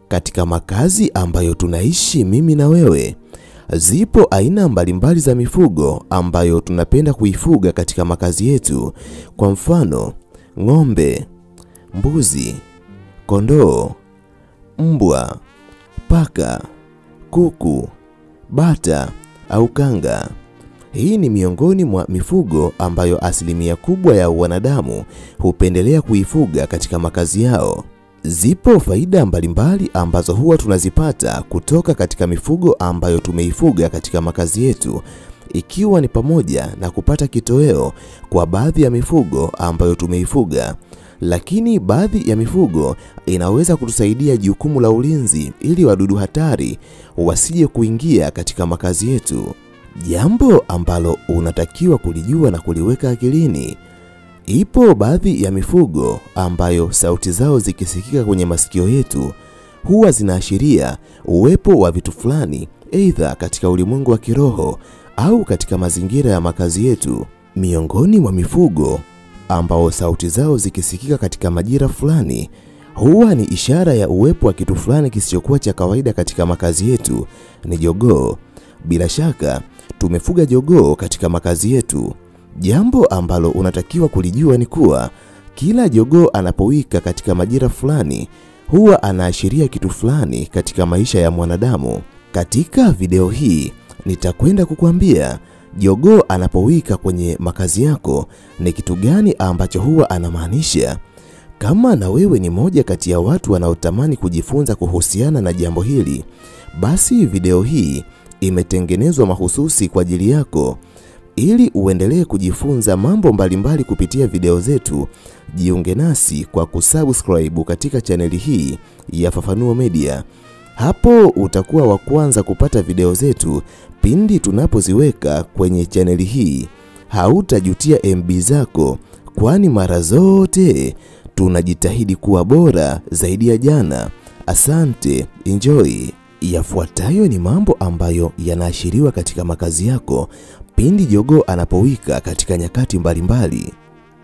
Katika makazi ambayo tunaishi mimi na wewe, zipo aina mbalimbali za mifugo ambayo tunapenda kuifuga katika makazi yetu. Kwa mfano, ng'ombe, mbuzi, kondoo, mbwa, paka, kuku, bata au kanga. Hii ni miongoni mwa mifugo ambayo asilimia kubwa ya wanadamu hupendelea kuifuga katika makazi yao. Zipo faida mbalimbali ambazo huwa tunazipata kutoka katika mifugo ambayo tumeifuga katika makazi yetu, ikiwa ni pamoja na kupata kitoweo kwa baadhi ya mifugo ambayo tumeifuga. Lakini baadhi ya mifugo inaweza kutusaidia jukumu la ulinzi ili wadudu hatari wasije kuingia katika makazi yetu. Jambo ambalo unatakiwa kulijua na kuliweka akilini, ipo baadhi ya mifugo ambayo sauti zao zikisikika kwenye masikio yetu huwa zinaashiria uwepo wa vitu fulani, aidha katika ulimwengu wa kiroho au katika mazingira ya makazi yetu. Miongoni mwa mifugo ambao sauti zao zikisikika katika majira fulani huwa ni ishara ya uwepo wa kitu fulani kisichokuwa cha kawaida katika makazi yetu ni jogoo. Bila shaka tumefuga jogoo katika makazi yetu. Jambo ambalo unatakiwa kulijua ni kuwa kila jogoo anapowika katika majira fulani huwa anaashiria kitu fulani katika maisha ya mwanadamu. Katika video hii nitakwenda kukuambia jogoo anapowika kwenye makazi yako ni kitu gani ambacho huwa anamaanisha. Kama na wewe ni moja kati ya watu wanaotamani kujifunza kuhusiana na jambo hili, basi video hii imetengenezwa mahususi kwa ajili yako. Ili uendelee kujifunza mambo mbalimbali kupitia video zetu, jiunge nasi kwa kusubscribe katika chaneli hii ya Fafanuo Media. Hapo utakuwa wa kwanza kupata video zetu pindi tunapoziweka kwenye chaneli hii. Hautajutia MB zako, kwani mara zote tunajitahidi kuwa bora zaidi ya jana. Asante, enjoy. Yafuatayo ni mambo ambayo yanaashiriwa katika makazi yako pindi jogoo anapowika katika nyakati mbalimbali.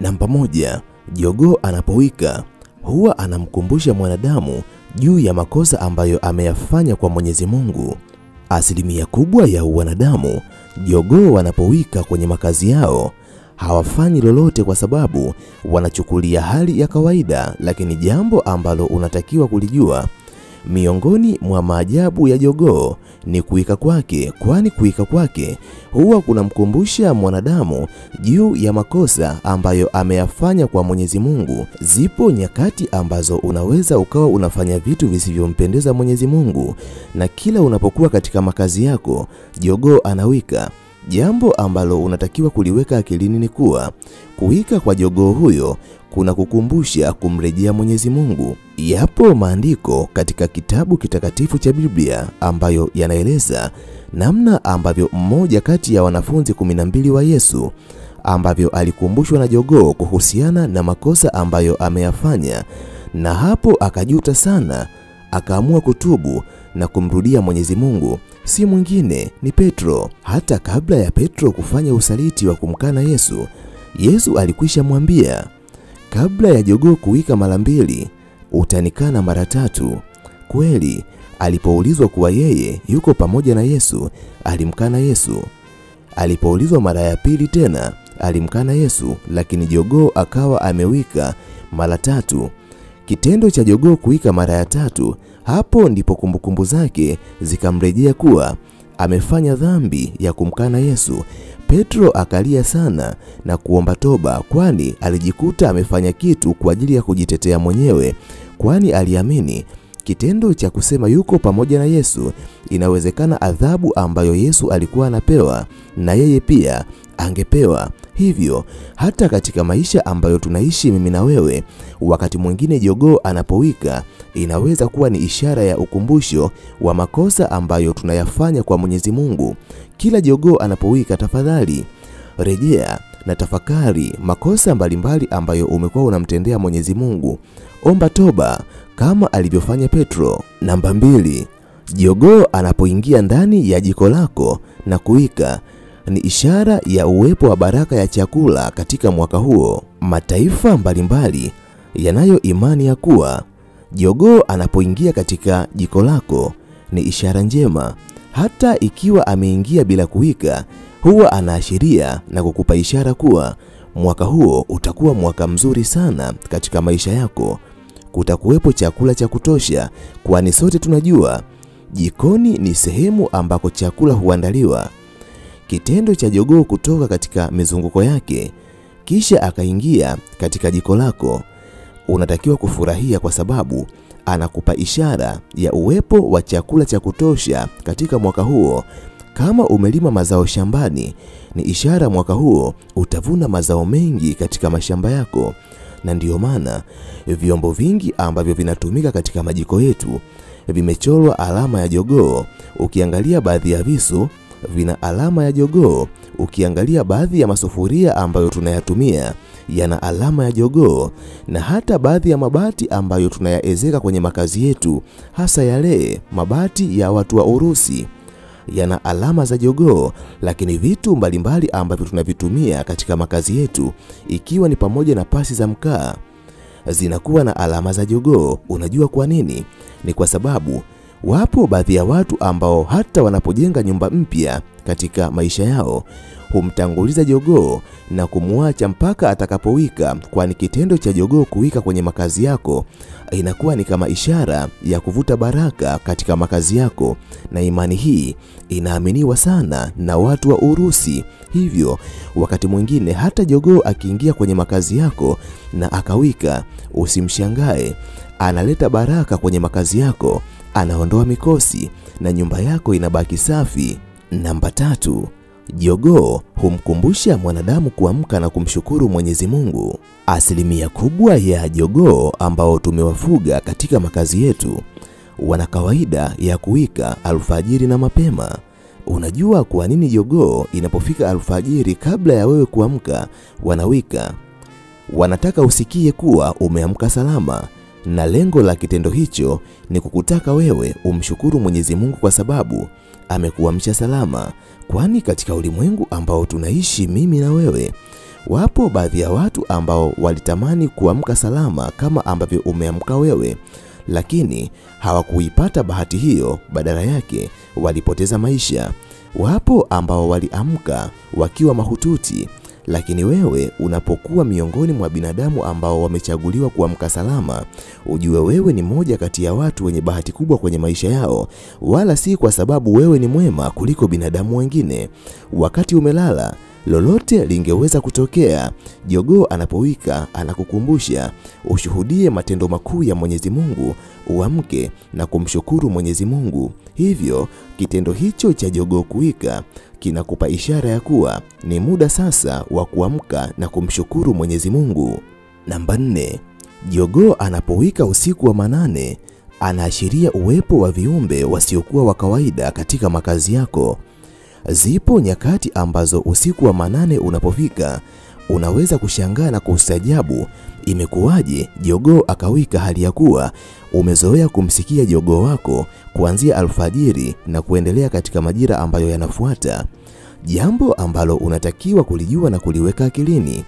Namba 1, jogoo anapowika huwa anamkumbusha mwanadamu juu ya makosa ambayo ameyafanya kwa Mwenyezi Mungu. Asilimia kubwa ya wanadamu, jogoo wanapowika kwenye makazi yao hawafanyi lolote kwa sababu wanachukulia hali ya kawaida, lakini jambo ambalo unatakiwa kulijua, miongoni mwa maajabu ya jogoo ni kuwika kwake, kwani kuwika kwake huwa kunamkumbusha mwanadamu juu ya makosa ambayo ameyafanya kwa Mwenyezi Mungu. Zipo nyakati ambazo unaweza ukawa unafanya vitu visivyompendeza Mwenyezi Mungu, na kila unapokuwa katika makazi yako jogoo anawika. Jambo ambalo unatakiwa kuliweka akilini ni kuwa kuwika kwa jogoo huyo kuna kukumbusha kumrejea Mwenyezi Mungu. Yapo maandiko katika kitabu kitakatifu cha Biblia ambayo yanaeleza namna ambavyo mmoja kati ya wanafunzi 12 wa Yesu ambavyo alikumbushwa na jogoo kuhusiana na makosa ambayo ameyafanya, na hapo akajuta sana, akaamua kutubu na kumrudia Mwenyezi Mungu. Si mwingine ni Petro. Hata kabla ya Petro kufanya usaliti wa kumkana Yesu, Yesu alikwisha mwambia, kabla ya jogoo kuwika mara 2 utanikana mara 3. Kweli, alipoulizwa kuwa yeye yuko pamoja na Yesu, alimkana Yesu. Alipoulizwa mara ya 2 tena, alimkana Yesu, lakini jogoo akawa amewika mara 3. Kitendo cha jogoo kuwika mara ya 3, hapo ndipo kumbukumbu zake zikamrejea kuwa amefanya dhambi ya kumkana Yesu. Petro akalia sana na kuomba toba, kwani alijikuta amefanya kitu kwa ajili ya kujitetea mwenyewe, kwani aliamini kitendo cha kusema yuko pamoja na Yesu inawezekana adhabu ambayo Yesu alikuwa anapewa na yeye pia angepewa. Hivyo hata katika maisha ambayo tunaishi mimi na wewe, wakati mwingine jogoo anapowika inaweza kuwa ni ishara ya ukumbusho wa makosa ambayo tunayafanya kwa Mwenyezi Mungu. Kila jogoo anapowika, tafadhali rejea na tafakari makosa mbalimbali ambayo umekuwa unamtendea Mwenyezi Mungu. Omba toba kama alivyofanya Petro. Namba 2, jogoo anapoingia ndani ya jiko lako na kuwika ni ishara ya uwepo wa baraka ya chakula katika mwaka huo. Mataifa mbalimbali yanayo imani ya kuwa Jogoo anapoingia katika jiko lako ni ishara njema. Hata ikiwa ameingia bila kuwika, huwa anaashiria na kukupa ishara kuwa mwaka huo utakuwa mwaka mzuri sana katika maisha yako. Kutakuwepo chakula cha kutosha, kwani sote tunajua jikoni ni sehemu ambako chakula huandaliwa. Kitendo cha jogoo kutoka katika mizunguko yake kisha akaingia katika jiko lako, unatakiwa kufurahia kwa sababu anakupa ishara ya uwepo wa chakula cha kutosha katika mwaka huo. Kama umelima mazao shambani, ni ishara mwaka huo utavuna mazao mengi katika mashamba yako. Na ndiyo maana vyombo vingi ambavyo vinatumika katika majiko yetu vimechorwa alama ya jogoo. Ukiangalia baadhi ya visu vina alama ya jogoo. Ukiangalia baadhi ya masufuria ambayo tunayatumia yana alama ya jogoo, na hata baadhi ya mabati ambayo tunayaezeka kwenye makazi yetu, hasa yale mabati ya watu wa Urusi, yana alama za jogoo. Lakini vitu mbalimbali ambavyo tunavitumia katika makazi yetu, ikiwa ni pamoja na pasi za mkaa, zinakuwa na alama za jogoo. Unajua kwa nini? Ni kwa sababu wapo baadhi ya watu ambao hata wanapojenga nyumba mpya katika maisha yao humtanguliza jogoo na kumuacha mpaka atakapowika, kwani kitendo cha jogoo kuwika kwenye makazi yako inakuwa ni kama ishara ya kuvuta baraka katika makazi yako, na imani hii inaaminiwa sana na watu wa Urusi. Hivyo wakati mwingine hata jogoo akiingia kwenye makazi yako na akawika, usimshangae, analeta baraka kwenye makazi yako, anaondoa mikosi na nyumba yako inabaki safi. Namba 3, jogoo humkumbusha mwanadamu kuamka na kumshukuru Mwenyezi Mungu. Asilimia kubwa ya jogoo ambao tumewafuga katika makazi yetu wana kawaida ya kuwika alfajiri na mapema. Unajua kwa nini jogoo inapofika alfajiri kabla ya wewe kuamka wanawika? Wanataka usikie kuwa umeamka salama, na lengo la kitendo hicho ni kukutaka wewe umshukuru Mwenyezi Mungu kwa sababu amekuamsha salama. Kwani katika ulimwengu ambao tunaishi mimi na wewe, wapo baadhi ya watu ambao walitamani kuamka salama kama ambavyo umeamka wewe, lakini hawakuipata bahati hiyo, badala yake walipoteza maisha. Wapo ambao waliamka wakiwa mahututi, lakini wewe unapokuwa miongoni mwa binadamu ambao wamechaguliwa kuamka salama, ujue wewe ni moja kati ya watu wenye bahati kubwa kwenye maisha yao, wala si kwa sababu wewe ni mwema kuliko binadamu wengine. Wakati umelala, lolote lingeweza kutokea. Jogoo anapowika anakukumbusha ushuhudie matendo makuu ya Mwenyezi Mungu, uamke na kumshukuru Mwenyezi Mungu. Hivyo kitendo hicho cha jogoo kuwika kinakupa ishara ya kuwa ni muda sasa wa kuamka na kumshukuru Mwenyezi Mungu. Namba 4, jogoo anapowika usiku wa manane anaashiria uwepo wa viumbe wasiokuwa wa kawaida katika makazi yako. Zipo nyakati ambazo usiku wa manane unapofika, unaweza kushangaa na kustajabu, imekuwaje jogoo akawika, hali ya kuwa umezoea kumsikia jogoo wako kuanzia alfajiri na kuendelea katika majira ambayo yanafuata. Jambo ambalo unatakiwa kulijua na kuliweka akilini,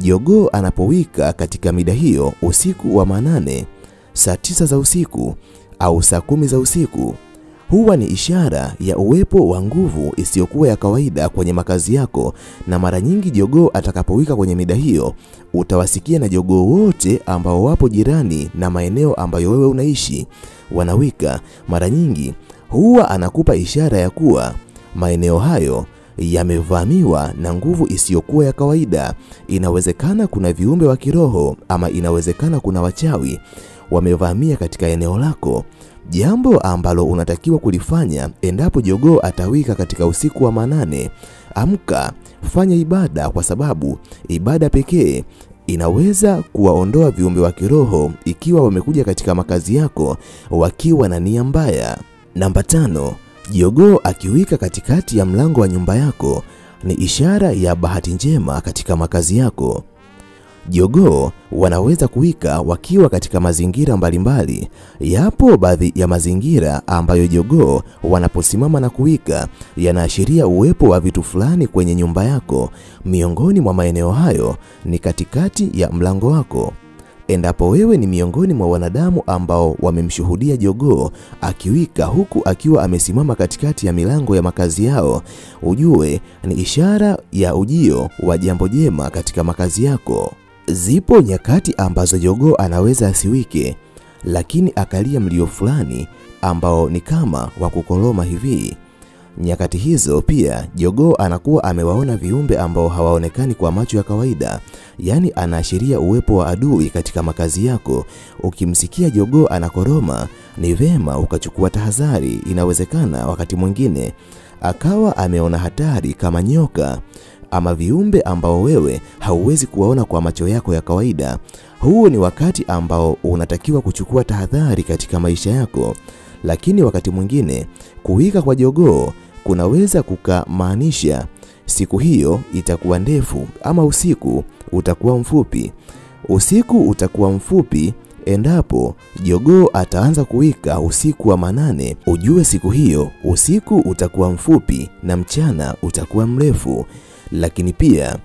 jogoo anapowika katika mida hiyo usiku wa manane, saa 9 za usiku au saa 10 za usiku, huwa ni ishara ya uwepo wa nguvu isiyokuwa ya kawaida kwenye makazi yako. Na mara nyingi jogoo atakapowika kwenye mida hiyo, utawasikia na jogoo wote ambao wapo jirani na maeneo ambayo wewe unaishi wanawika. Mara nyingi huwa anakupa ishara ya kuwa maeneo hayo yamevamiwa na nguvu isiyokuwa ya kawaida. Inawezekana kuna viumbe wa kiroho, ama inawezekana kuna wachawi wamevamia katika eneo lako. Jambo ambalo unatakiwa kulifanya endapo jogoo atawika katika usiku wa manane, amka, fanya ibada, kwa sababu ibada pekee inaweza kuwaondoa viumbe wa kiroho ikiwa wamekuja katika makazi yako wakiwa na nia mbaya. Namba 5, jogoo akiwika katikati ya mlango wa nyumba yako ni ishara ya bahati njema katika makazi yako. Jogoo wanaweza kuwika wakiwa katika mazingira mbalimbali. Yapo baadhi ya mazingira ambayo jogoo wanaposimama na kuwika yanaashiria uwepo wa vitu fulani kwenye nyumba yako. Miongoni mwa maeneo hayo ni katikati ya mlango wako, Endapo wewe ni miongoni mwa wanadamu ambao wamemshuhudia jogoo akiwika huku akiwa amesimama katikati ya milango ya makazi yao, ujue ni ishara ya ujio wa jambo jema katika makazi yako. Zipo nyakati ambazo jogoo anaweza asiwike, lakini akalia mlio fulani ambao ni kama wa kukoloma hivi. Nyakati hizo pia jogoo anakuwa amewaona viumbe ambao hawaonekani kwa macho ya kawaida, yani anaashiria uwepo wa adui katika makazi yako. Ukimsikia jogoo anakoroma, ni vema ukachukua tahadhari. Inawezekana wakati mwingine akawa ameona hatari kama nyoka ama viumbe ambao wewe hauwezi kuwaona kwa macho yako ya kawaida. Huo ni wakati ambao unatakiwa kuchukua tahadhari katika maisha yako. Lakini wakati mwingine kuwika kwa jogoo kunaweza kukamaanisha siku hiyo itakuwa ndefu ama usiku utakuwa mfupi. Usiku utakuwa mfupi endapo jogoo ataanza kuwika usiku wa manane, ujue siku hiyo usiku utakuwa mfupi na mchana utakuwa mrefu. Lakini pia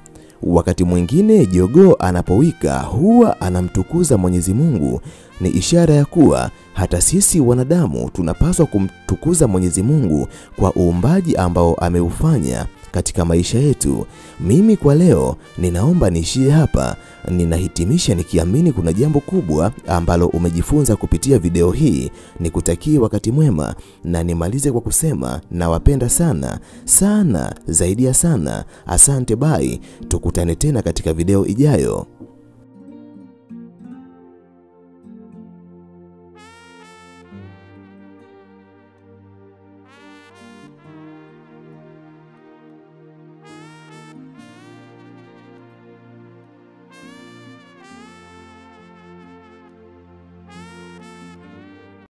wakati mwingine jogoo anapowika huwa anamtukuza Mwenyezi Mungu. Ni ishara ya kuwa hata sisi wanadamu tunapaswa kumtukuza Mwenyezi Mungu kwa uumbaji ambao ameufanya katika maisha yetu. Mimi kwa leo ninaomba niishie hapa. Ninahitimisha nikiamini kuna jambo kubwa ambalo umejifunza kupitia video hii. Nikutakie wakati mwema na nimalize kwa kusema nawapenda sana sana zaidi ya sana. Asante, bye. Tukutane tena katika video ijayo.